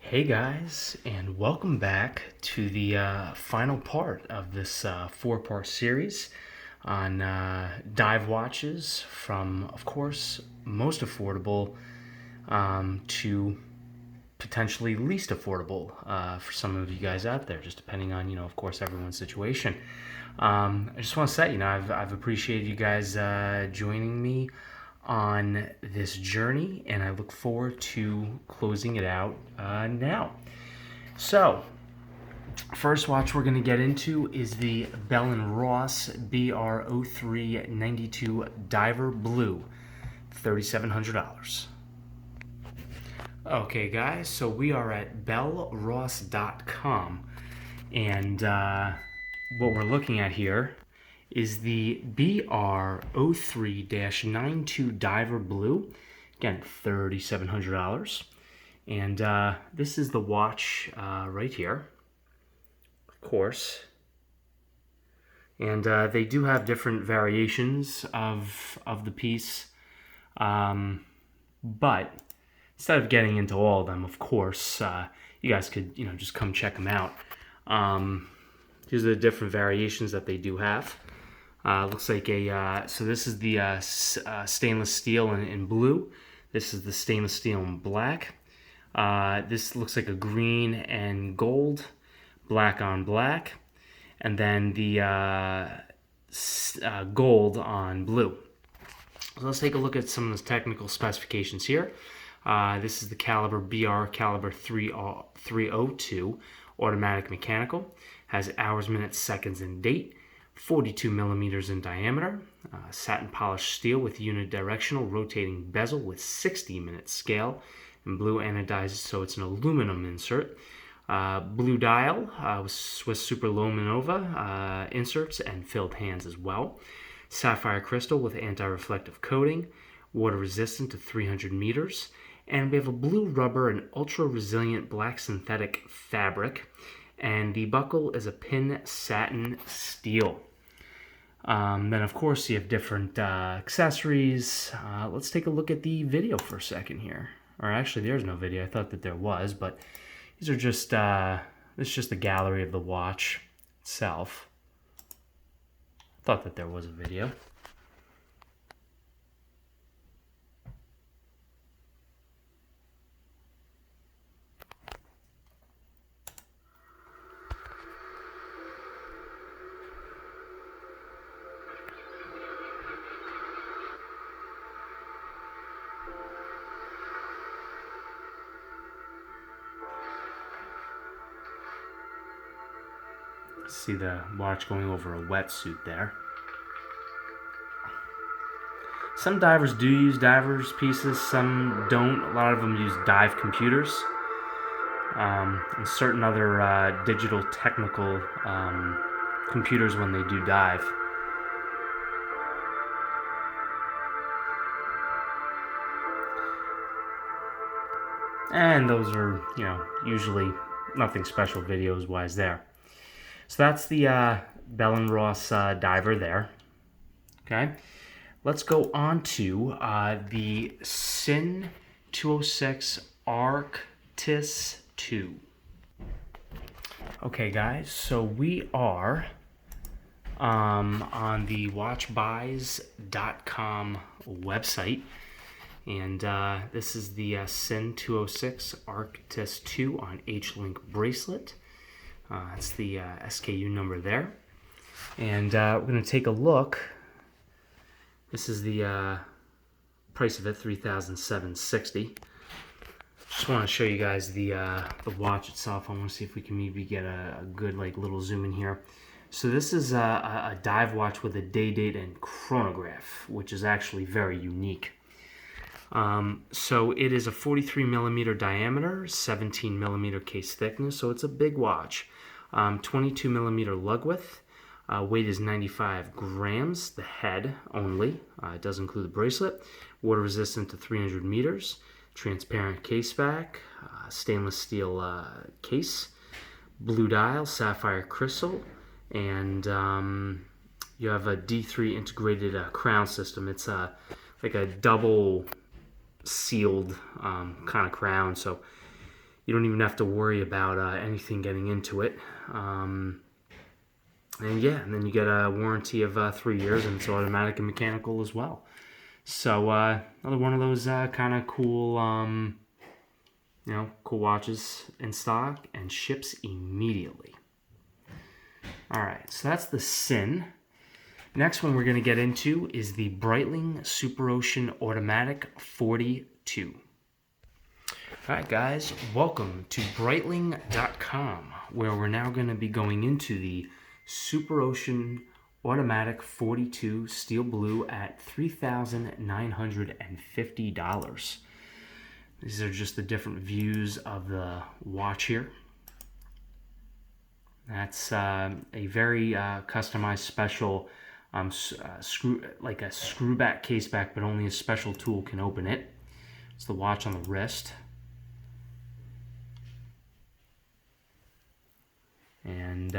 Hey guys, and welcome back to the final part of this four-part series on dive watches from, of course, most affordable to potentially least affordable for some of you guys out there, just depending on, of course, everyone's situation. I just want to say, I've appreciated you guys joining me on this journey, and I look forward to closing it out now. So, first watch we're going to get into is the Belen Ross BR0392 Diver Blue, $3,700. Okay, guys, so we are at bellross.com, and what we're looking at here is the BR03-92 Diver Blue. Again, $3,700. And this is the watch right here, of course. And they do have different variations of the piece. But instead of getting into all of them, of course, you guys could, just come check them out. These are the different variations that they do have. Looks like so this is the stainless steel in blue. This is the stainless steel in black. This looks like a green and gold, black on black, and then the gold on blue. So let's take a look at some of the technical specifications here. This is the caliber BR caliber 302 automatic mechanical. Has hours, minutes, seconds, and date. 42 millimeters in diameter, satin polished steel with unidirectional rotating bezel with 60-minute scale, and blue anodized, so it's an aluminum insert. Blue dial with Swiss Super Luminova inserts and filled hands as well. Sapphire crystal with anti-reflective coating, water resistant to 300 meters, and we have a blue rubber and ultra resilient black synthetic fabric. And the buckle is a pin satin steel. Then, of course, you have different accessories. Let's take a look at the video for a second here. Or actually, there's no video. I thought that there was, but these are just, this is just the gallery of the watch itself. I thought that there was a video. See the watch going over a wetsuit there. Some divers do use divers pieces, some don't. A lot of them use dive computers and certain other digital technical computers when they do dive. And those are, usually nothing special videos wise there. So that's the Belen Ross diver there. Okay, let's go on to the Sin 206 Arctis 2. Okay, guys, so we are on the watchbuys.com website. And this is the Sin 206 Arctis 2 on H-Link bracelet. That's the SKU number there. And we're going to take a look. This is the price of it, $3,760. Just want to show you guys the watch itself. I want to see if we can maybe get a good little zoom in here. So this is a dive watch with a day date and chronograph, which is actually very unique. So it is a 43 millimeter diameter, 17 millimeter case thickness, so it's a big watch. 22 millimeter lug width, weight is 95 grams, the head only, it does include the bracelet, water resistant to 300 meters, transparent case back, stainless steel case, blue dial, sapphire crystal, and you have a D3 integrated crown system. It's like a double sealed kind of crown, so You don't even have to worry about anything getting into it. And yeah, and then you get a warranty of 3 years, and it's automatic and mechanical as well. So another one of those kind of cool, cool watches in stock and ships immediately. All right, so that's the Sin. Next one we're going to get into is the Breitling Super Ocean Automatic 42. All right, guys, welcome to Breitling.com, where we're now going to be going into the Super Ocean Automatic 42 Steel Blue at $3,950. These are just the different views of the watch here. That's a very customized special like a screwback case back, but only a special tool can open it. It's the watch on the wrist. And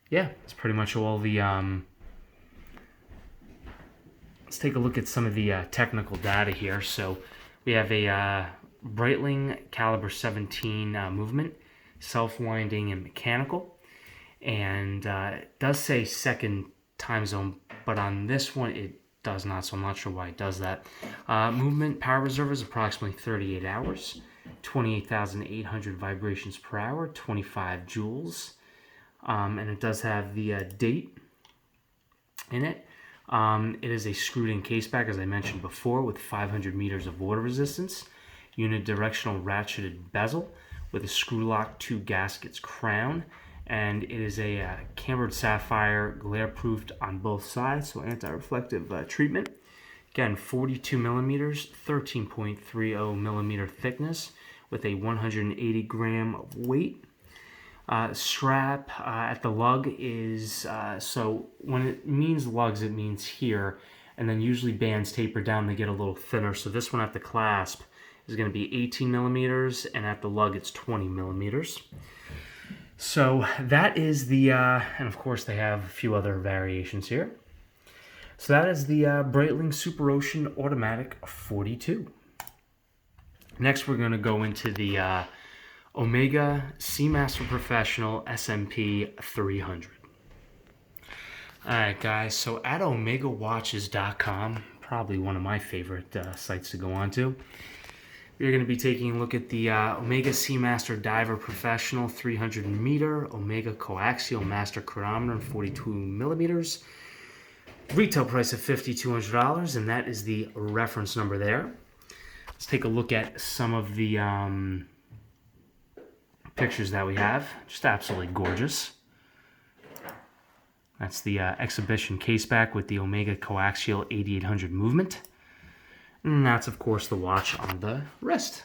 yeah, it's pretty much all the let's take a look at some of the technical data here. So we have a Breitling caliber 17 movement, self-winding and mechanical, and it does say second time zone, but on this one it does not, so I'm not sure why it does that. Movement power reserve is approximately 38 hours, 28,800 vibrations per hour, 25 joules, and it does have the date in it. It is a screwed-in case back, as I mentioned before, with 500 meters of water resistance, unidirectional ratcheted bezel with a screw lock 2 gaskets crown, and it is a cambered sapphire, glare-proofed on both sides, so anti-reflective treatment. Again, 42 millimeters, 13.30 millimeter thickness, with a 180 gram of weight. Strap at the lug is, so when it means lugs, it means here, and then usually bands taper down, they get a little thinner. So this one at the clasp is going to be 18 millimeters, and at the lug it's 20 millimeters. So that is the, and of course they have a few other variations here. So that is the Breitling Super Ocean Automatic 42. Next we're going to go into the Omega Seamaster Professional SMP 300. Alright guys, so at OmegaWatches.com, probably one of my favorite sites to go on to, we're going to be taking a look at the Omega Seamaster Diver Professional 300 meter Omega Coaxial Master Chronometer in 42 millimeters. Retail price of $5,200, and that is the reference number there. Let's take a look at some of the pictures that we have. Just absolutely gorgeous. That's the exhibition caseback with the Omega Coaxial 8800 movement. And that's, of course, the watch on the wrist.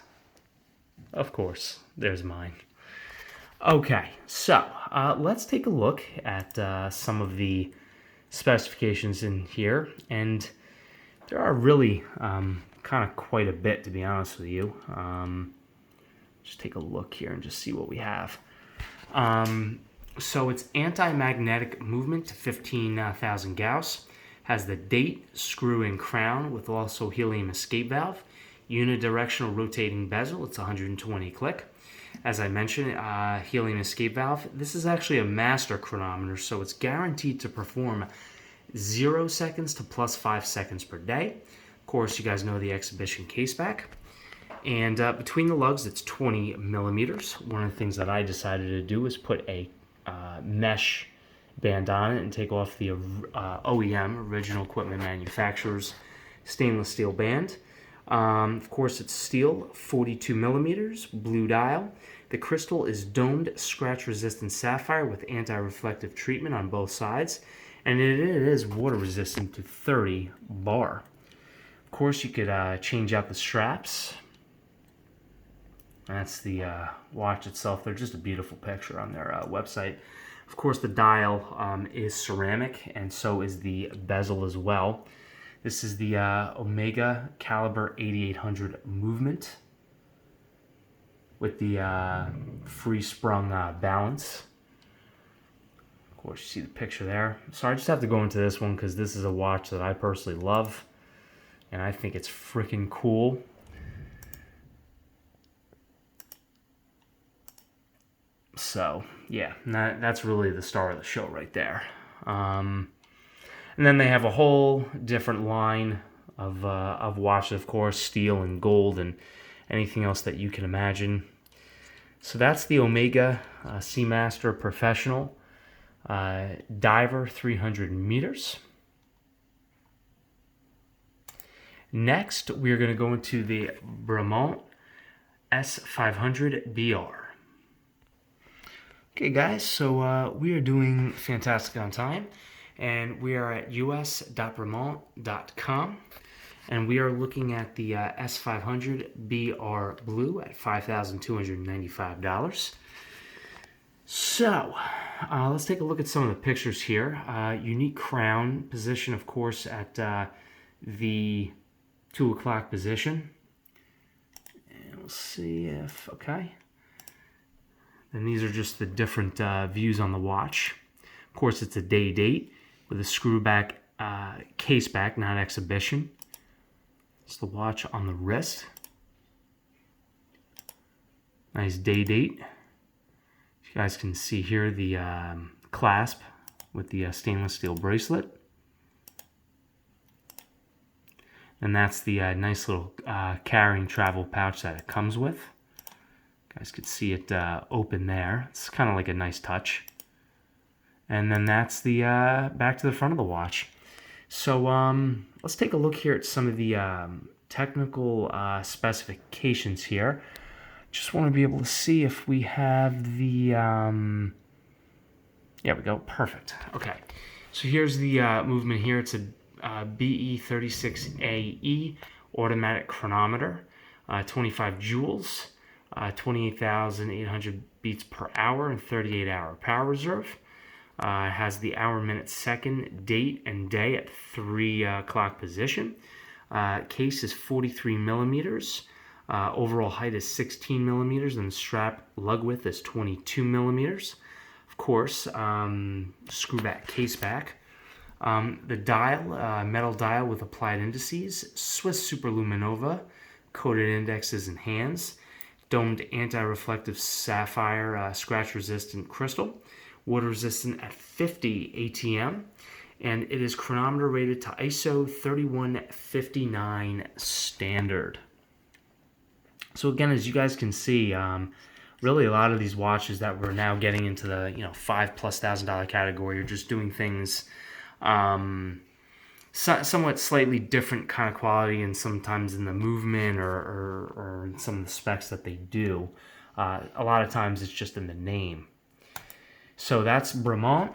Of course, there's mine. Okay, so let's take a look at some of the specifications in here. And there are really kind of quite a bit, to be honest with you. Just take a look here and just see what we have. So it's anti-magnetic movement to 15,000 Gauss. Has the date, screw-in crown with also helium escape valve. Unidirectional rotating bezel. It's 120 click. As I mentioned, helium escape valve. This is actually a master chronometer, so it's guaranteed to perform 0 seconds to plus 5 seconds per day. Of course, you guys know the exhibition caseback. And between the lugs, it's 20 millimeters. One of the things that I decided to do is put a mesh band on it and take off the OEM, original equipment manufacturer's stainless steel band. Of course, it's steel, 42 millimeters, blue dial. The crystal is domed, scratch-resistant sapphire with anti-reflective treatment on both sides. And it is water-resistant to 30 bar. Of course, you could change out the straps. That's the watch itself. They're just a beautiful picture on their website. Of course, the dial is ceramic, and so is the bezel as well. This is the Omega Caliber 8800 movement with the free-sprung balance. Of course, you see the picture there. So I just have to go into this one because this is a watch that I personally love, and I think it's freaking cool. So yeah, that's really the star of the show right there. And then they have a whole different line of watches, of course, steel and gold and anything else that you can imagine. So that's the Omega Seamaster Professional Diver 300 meters. Next, we're going to go into the Bremont S500 BR. Okay, guys, so we are doing fantastic on time, and we are at us.bremont.com, and we are looking at the S500 BR Blue at $5,295. So, let's take a look at some of the pictures here. Unique crown position, of course, at the 2 o'clock position. And we'll see if, okay. And these are just the different views on the watch. Of course, it's a day date with a screw back case back, not exhibition. It's the watch on the wrist. Nice day date. You guys can see here the clasp with the stainless steel bracelet. And that's the nice little carrying travel pouch that it comes with. You guys could see it open there. It's kind of like a nice touch. And then that's the back to the front of the watch. So let's take a look here at some of the technical specifications here. Just want to be able to see if we have the... There we go. Perfect. Okay. So here's the movement here. It's a BE36AE automatic chronometer, 25 joules, 28,800 beats per hour, and 38-hour power reserve. It has the hour, minute, second, date, and day at 3 o'clock position. Case is 43 millimeters. Overall height is 16 millimeters, and the strap lug width is 22 millimeters. Of course, screw back case back. The dial, metal dial with applied indices, Swiss Superluminova, coated indexes and hands, domed anti-reflective sapphire scratch-resistant crystal, water-resistant at 50 ATM, and it is chronometer rated to ISO 3159 standard. So again, as you guys can see, really a lot of these watches that we're now getting into the $5,000+ category are just doing things somewhat slightly different kind of quality, and sometimes in the movement or in some of the specs that they do. A lot of times it's just in the name. So that's Bremont.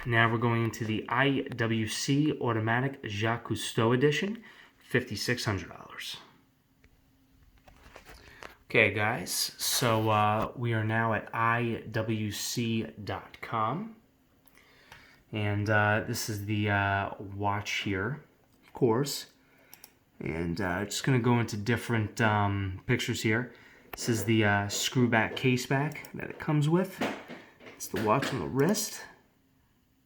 Now we're going into the IWC Automatic JACQUES-YVES Edition, $5,600. Okay, guys, so we are now at iwc.com, and this is the watch here, of course, and just going to go into different pictures here. This is the screw back case back that it comes with. It's the watch on the wrist,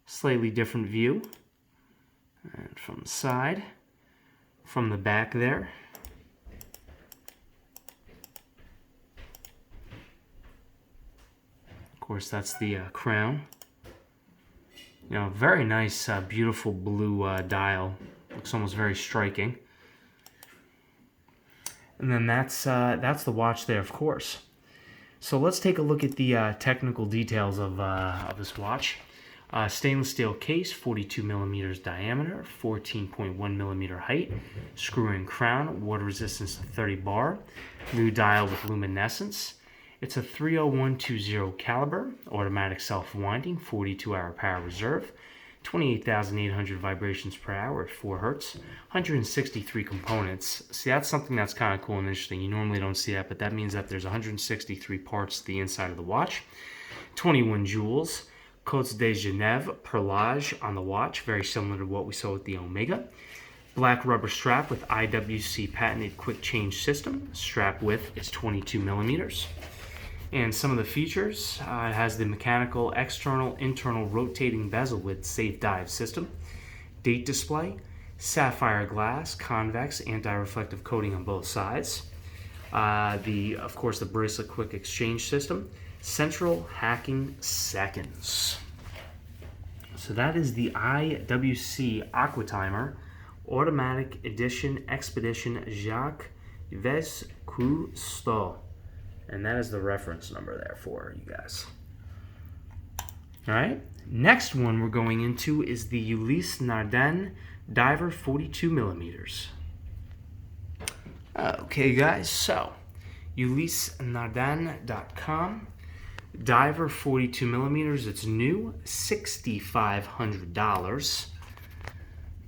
slightly different view, and from the side, from the back there. Of course, that's the crown. Very nice, beautiful blue dial. Looks almost very striking. And then that's the watch there, of course. So let's take a look at the technical details of this watch. Stainless steel case, 42 millimeters diameter, 14.1 millimeter height, screw-in crown, water resistance to 30 bar, new dial with luminescence. It's a 30120 caliber, automatic self-winding, 42-hour power reserve, 28,800 vibrations per hour at 4 hertz, 163 components. See, that's something that's kind of cool and interesting. You normally don't see that, but that means that there's 163 parts to the inside of the watch. 21 joules, Côtes de Genève perlage on the watch, very similar to what we saw with the Omega. Black rubber strap with IWC patented quick change system. Strap width is 22 millimeters. And some of the features, it has the mechanical external internal rotating bezel with safe dive system, date display, sapphire glass, convex, anti-reflective coating on both sides, Of course, the bracelet quick exchange system. Central hacking seconds. So that is the IWC Aqua Timer Automatic Edition Expedition JACQUES-YVES. And that is the reference number there for you guys. All right. Next one we're going into is the Ulysse Nardin Diver 42 millimeters. Okay, guys. So UlysseNardin.com. Diver 42 millimeters. It's new, $6,500.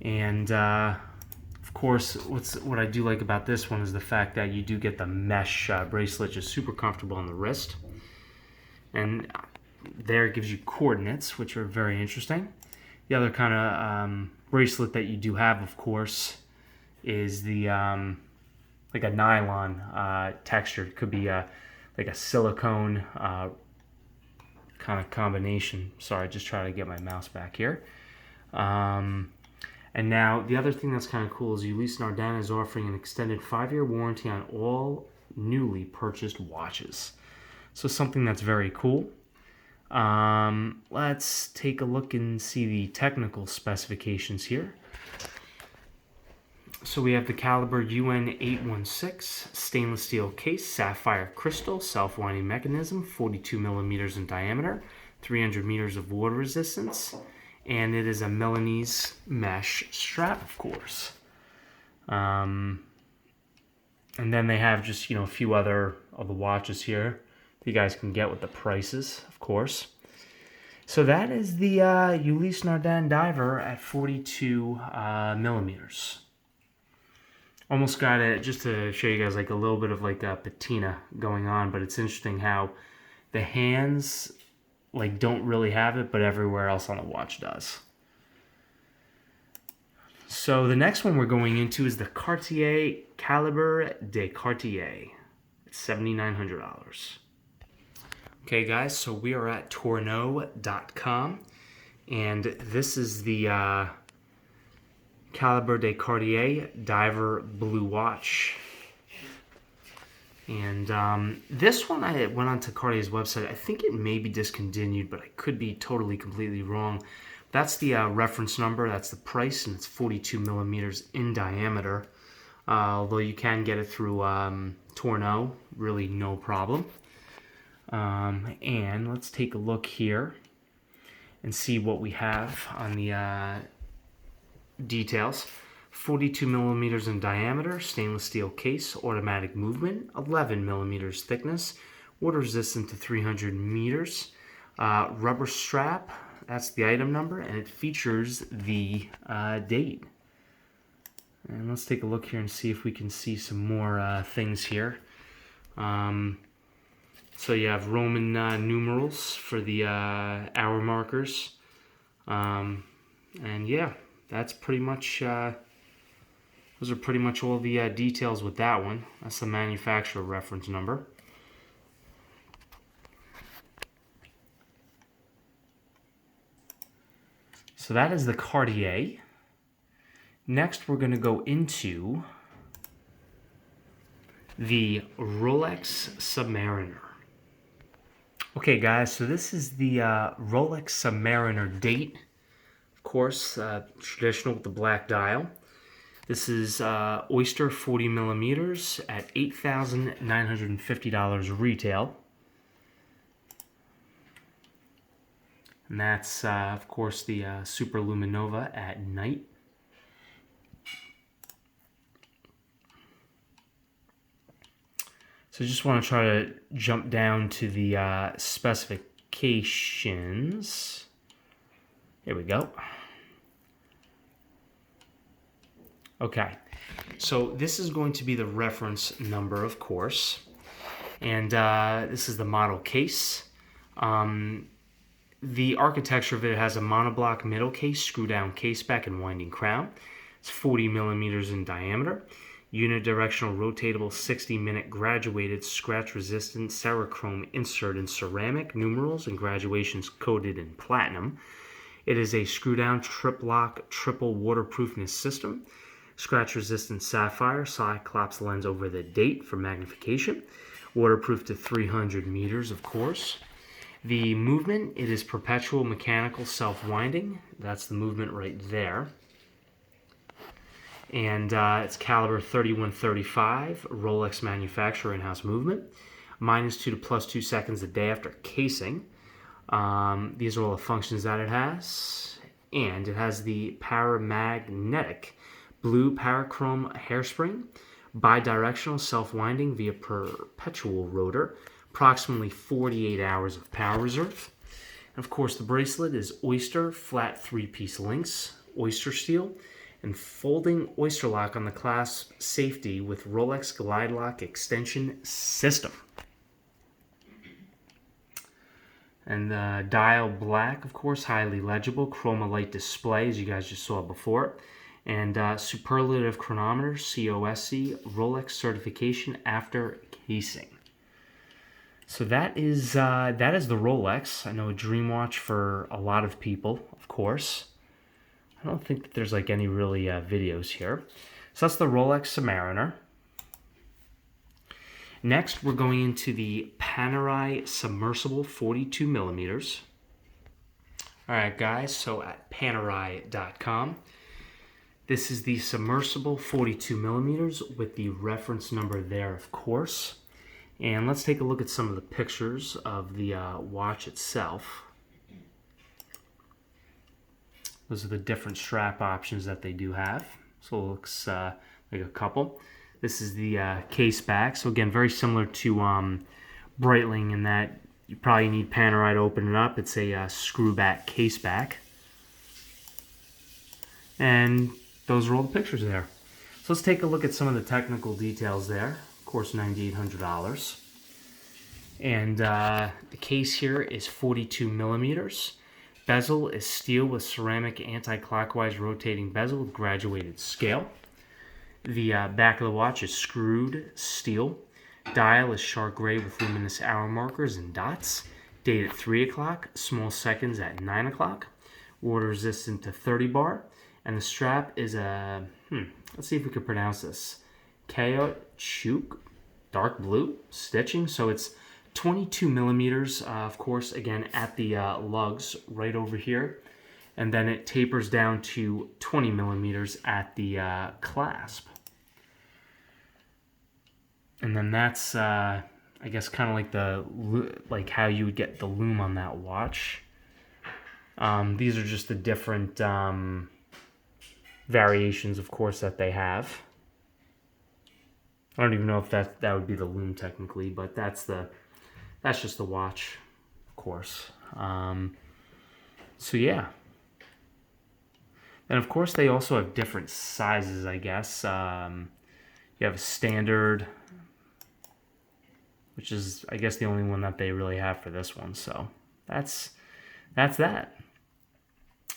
And of course, what I do like about this one is the fact that you do get the mesh bracelet, just super comfortable on the wrist. And there it gives you coordinates, which are very interesting. The other kind of bracelet that you do have, of course, is the like a nylon texture. It could be like a silicone kind of combination. Sorry, just trying to get my mouse back here. And now the other thing that's kind of cool is Ulysse Nardin is offering an extended 5-year warranty on all newly purchased watches. So something that's very cool. Let's take a look and see the technical specifications here. So we have the caliber UN-816, stainless steel case, sapphire crystal, self-winding mechanism, 42 millimeters in diameter, 300 meters of water resistance, and it is a Milanese mesh strap, of course. And then they have just, a few other of the watches here that you guys can get with the prices, of course. So that is the Ulysse Nardin Diver at 42 millimeters. Almost got it, just to show you guys like a little bit of like a patina going on, but it's interesting how the hands like don't really have it, but everywhere else on the watch does. So the next one we're going into is the Cartier Calibre de Cartier. It's $7,900. Okay, guys, so we are at tourneau.com, and this is the Calibre de Cartier Diver Blue Watch. And this one, I went onto Cartier's website. I think it may be discontinued, but I could be totally, completely wrong. That's the reference number. That's the price, and it's 42 millimeters in diameter. Although you can get it through Tourneau, really no problem. And let's take a look here and see what we have on the details. 42 millimeters in diameter, stainless steel case, automatic movement, 11 millimeters thickness, water resistant to 300 meters, rubber strap, that's the item number, and it features the date. And let's take a look here and see if we can see some more things here. So you have Roman numerals for the hour markers. And yeah, that's pretty much, those are pretty much all the details with that one. That's the manufacturer reference number. So that is the Cartier. Next, we're going to go into the Rolex Submariner. Okay, guys, so this is the Rolex Submariner date. Of course, traditional with the black dial. This is Oyster 40 millimeters at $8,950 retail. And that's, of course, the Super Luminova at night. So I just want to try to jump down to the specifications. Here we go. Okay, so this is going to be the reference number, of course. And this is the model case. The architecture of it has a monoblock middle case, screw-down case back, and winding crown. It's 40 millimeters in diameter. Unidirectional rotatable 60-minute graduated scratch-resistant Cerachrome insert in ceramic, numerals, and graduations coated in platinum. It is a screw-down trip-lock triple waterproofness system. Scratch-resistant sapphire Cyclops lens over the date for magnification. Waterproof to 300 meters, of course. The movement, it is perpetual mechanical self-winding. That's the movement right there. And it's caliber 3135, Rolex manufacturer in-house movement. -2 to +2 seconds a day after casing. These are all the functions that it has. And it has the paramagnetic blue parachrome hairspring, bidirectional self-winding via perpetual rotor, approximately 48 hours of power reserve. And of course, the bracelet is oyster flat 3-piece links, oyster steel, and folding oyster lock on the clasp safety with Rolex Glide Lock extension system. And the dial black, of course, highly legible, chroma light display, as you guys just saw before. And superlative chronometer, COSC, Rolex certification after casing. So that is the Rolex. I know a dream watch for a lot of people, of course. I don't think that there's like any really videos here. So that's the Rolex Submariner. Next, we're going into the Panerai submersible 42 millimeters. All right, guys, so at Panerai.com, this is the submersible 42 millimeters with the reference number there, of course. And let's take a look at some of the pictures of the watch itself. Those are the different strap options that they do have. So it looks like a couple. This is the case back. So again, very similar to Breitling in that you probably need Panerai to open it up. It's a screw back case back. And those are all the pictures there. So let's take a look at some of the technical details there. Of course, $9,800. And the case here is 42 millimeters. Bezel is steel with ceramic anti-clockwise rotating bezel with graduated scale. The back of the watch is screwed steel. Dial is shark gray with luminous hour markers and dots. Date at 3 o'clock, small seconds at 9 o'clock. Water resistant to 30 bar. And the strap is a, let's see if we can pronounce this. Caoutchouc, dark blue stitching. So it's 22 millimeters, of course, again, at the lugs right over here. And then it tapers down to 20 millimeters at the clasp. And then that's, I guess, kind of like how you would get the lume on that watch. These are just the different variations, of course, that they have. I don't even know if that would be the lume technically, but that's just the watch, of course. So yeah. And of course, they also have different sizes, I guess. You have a standard, which is, I guess, the only one that they really have for this one. So that's that.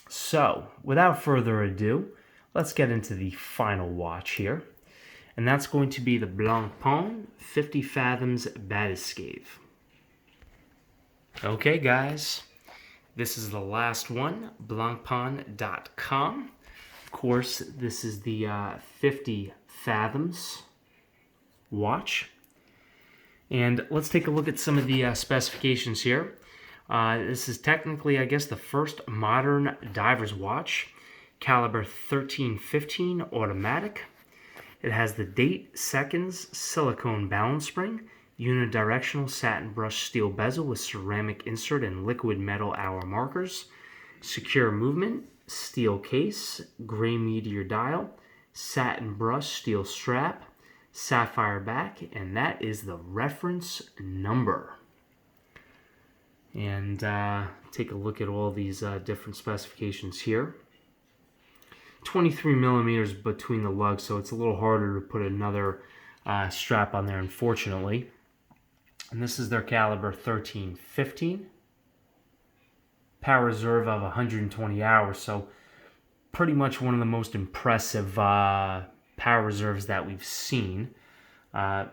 So without further ado, let's get into the final watch here. And that's going to be the Blancpain 50 Fathoms Bathyscaphe. Okay, guys, this is the last one, Blancpain.com. Of course, this is the 50 Fathoms watch. And let's take a look at some of the specifications here. This is technically, I guess, the first modern diver's watch. Caliber 1315 automatic. It has the date, seconds, silicone balance spring, unidirectional satin brush steel bezel with ceramic insert and liquid metal hour markers, secure movement, steel case, gray meteor dial, satin brush steel strap, sapphire back, and that is the reference number. And take a look at all these different specifications here. 23 millimeters between the lugs, so it's a little harder to put another strap on there, unfortunately. And this is their caliber 1315. Power reserve of 120 hours, so pretty much one of the most impressive power reserves that we've seen.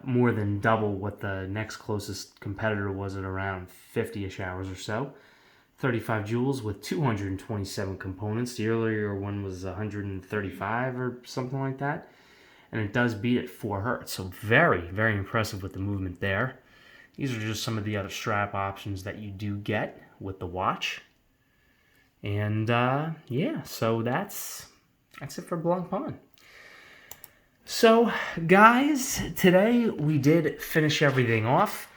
More than double what the next closest competitor was at around 50-ish hours or so. 35 jewels with 227 components. The earlier one was 135 or something like that. And it does beat at 4 hertz. So very, very impressive with the movement there. These are just some of the other strap options that you do get with the watch. And yeah, so that's it for Blancpain. So guys, today we did finish everything off.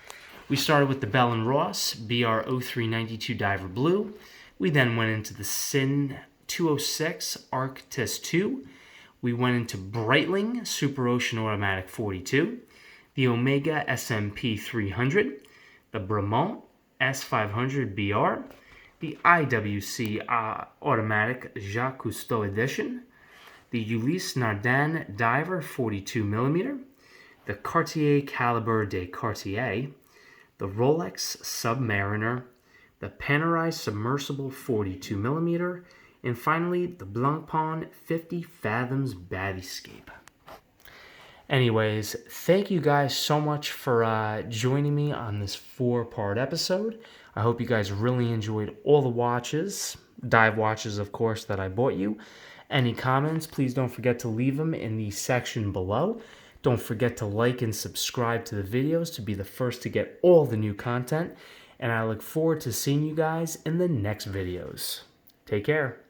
We started with the Belen Ross BR0392 Diver Blue. We then went into the Sin 206 Arctis 2. We went into Breitling Super Ocean Automatic 42, the Omega SMP 300, the Bremont S500 BR, the IWC Automatic JACQUES-YVES Edition, the Ulysse Nardin Diver 42mm, the Cartier Calibre de Cartier, the Rolex Submariner, the Panerai Submersible 42mm, and finally the Blancpain 50 Fathoms Bathyscape. Anyways, thank you guys so much for joining me on this 4-part episode. I hope you guys really enjoyed all the watches, dive watches of course, that I bought you. Any comments, please don't forget to leave them in the section below. Don't forget to like and subscribe to the videos to be the first to get all the new content. And I look forward to seeing you guys in the next videos. Take care.